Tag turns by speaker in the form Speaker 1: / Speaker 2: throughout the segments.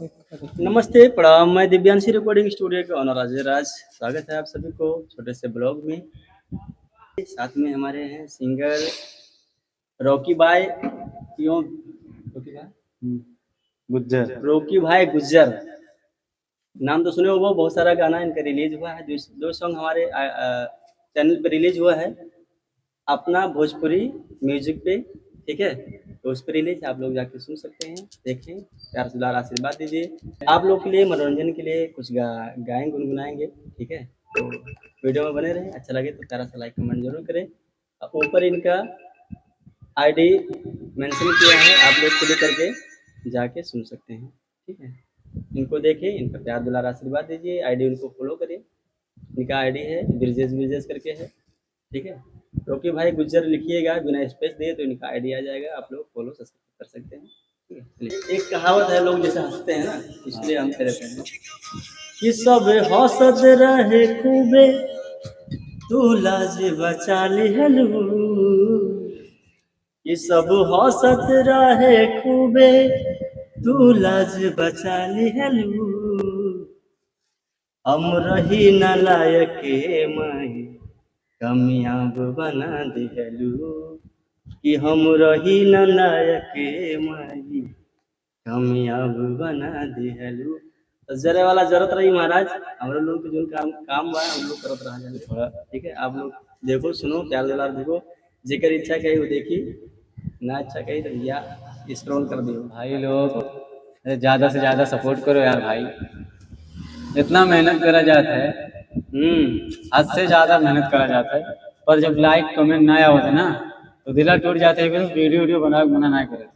Speaker 1: नमस्ते, प्रणाम। मैं दिव्यांशी रिकॉर्डिंग स्टूडियो के ऑनर अजय राज। स्वागत है आप सभी को छोटे से ब्लॉग में। साथ में हमारे हैं सिंगर रॉकी भाई
Speaker 2: गुज्जर
Speaker 1: रॉकी भाई गुज्जर। नाम तो सुने होगा, बहुत सारा गाना इनका रिलीज हुआ है। दो सॉन्ग हमारे चैनल पे रिलीज हुआ है, अपना भोजपुरी म्यूजिक पे। ठीक है, तो उस पर रिलीज आप लोग जाके सुन सकते हैं, देखें, प्यार से दुलार आशीर्वाद दीजिए। आप लोग के लिए मनोरंजन के लिए कुछ गाएं गुनगुनाएंगे। ठीक है, तो वीडियो में बने रहें। अच्छा लगे तो प्यारा सा लाइक कमेंट जरूर करें। ऊपर इनका आईडी मेंशन किया है, आप लोग क्लिक करके जाके सुन सकते हैं। ठीक है, इनको देखें, इनका प्यार दुलार आशीर्वाद दीजिए। आईडी उनको फॉलो करें। इनका आईडी है ब्रिजेश ब्रिजेश करके है। ठीक है, रॉकी भाई गुज्जर लिखिएगा बिना स्पेस दिए तो इनका आईडी आ जाएगा, आप लोग फॉलो सब्सक्राइब कर सकते हैं। ठीक है, चलिए। एक कहावत है, लोग जैसे हंसते हैं ना, इसलिए हम कहते हैं कि सब हौसत रहे खूबे, तू लाज बचा लिहलू। कि सब हौसत रहे खूबे, तू लाज बचा लिहलू। हम रही न लायक माई, कामयाब बना दिहलू। कि हम रही न लायक माई, कामयाब बना दिहलू। तो जरे वाला जरूरत रही महाराज, हम लोग के जो काम काम बा हम लोग करत रहा जाने थोड़ा। ठीक है, आप लोग देखो, सुनो, प्यार दुलार देखो। जेकर इच्छा कही वो देखी, ना इच्छा कही तो भैया स्क्रॉल कर दियो।
Speaker 2: भाई लोग ज्यादा से ज्यादा सपोर्ट करो यार भाई, इतना मेहनत करा जाता है, हद से ज्यादा मेहनत करा जाता है, पर जब लाइक कमेंट ना होते ना तो दिला टूट जाते हैं। वीडियो वीडियो बना ना करे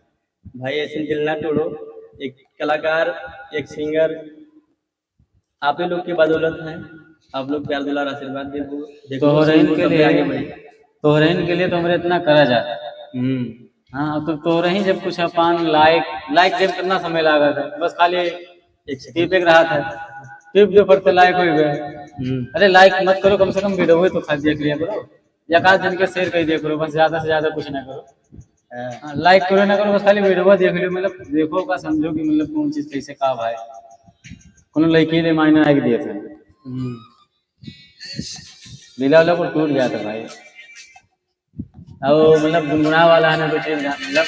Speaker 1: भाई, ऐसे दिल ना तोड़ो। एक कलाकार, एक सिंगर आप ही लोग की बदौलत है। आप लोग प्यार दुलार आशीर्वाद देखो,
Speaker 2: तोहरइन के लिए
Speaker 1: आगे बढ़े।
Speaker 2: तोहरइन के लिए तो हमारे इतना करा जाता है। हाँ, तो तोहरही जब कुछ अपन लाइक जब कितना समय लगा था, बस खाली
Speaker 1: एक
Speaker 2: टिप एक रहा था, टिप जो पड़ते लाइक हो गए। अरे लाइक मत करो, कम से कम वीडियो तो खाली देख लिया करो, या काश जन के शेयर कर दिया करो, बस ज्यादा से ज्यादा कुछ ना करो। लाइक करो ना करो, बस खाली वीडियो देख लो, मतलब देखो का समझो कि मतलब कौन चीज कैसे का भाई कोनो लड़की ने मायने आके दिए थे, लीला वाला को टूट गया था भाई। और मतलब गुनगुना वाला है ना कुछ मतलब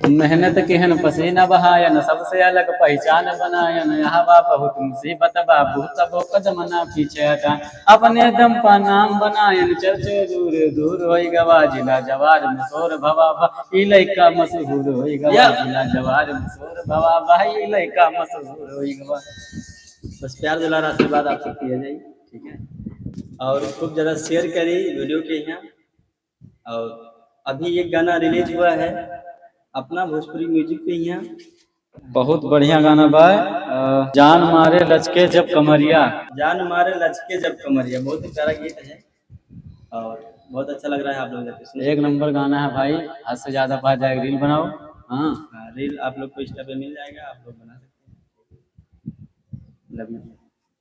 Speaker 2: मेहनत के है न पसीना बहाया न सबसे अलग पहचान बनाया न यहाँ बा बहुत मुसीबत बाबू तब कदमना पीछे हटा अपने दम पर नाम बनाया न चर्चे दूर दूर होई गवा जिला जवार में शोर भवा भाई लइका मशहूर होई गवा जिला जवार में शोर भवा भाई लइका मशहूर होई गवा।
Speaker 1: बस प्यार दुलार आशीर्वाद आप सबकी है जाए। ठीक है, और खूब ज़्यादा शेयर करी वीडियो के यहाँ। और अभी एक गाना रिलीज हुआ है अपना भोजपुरी म्यूजिक पे यहाँ,
Speaker 2: बहुत बढ़िया गाना बा, जान मारे लचके जब कमरिया।
Speaker 1: जान मारे लचके जब कमरिया, बहुत ही प्यारा गीत है और बहुत अच्छा लग रहा है। आप लोग जाके सुन
Speaker 2: एक नंबर गाना है भाई, हद से ज्यादा पा जाए रील बनाओ। हाँ,
Speaker 1: रील आप लोग को इंस्टा पे मिल जाएगा, आप लोग बना सकते हैं। Love you.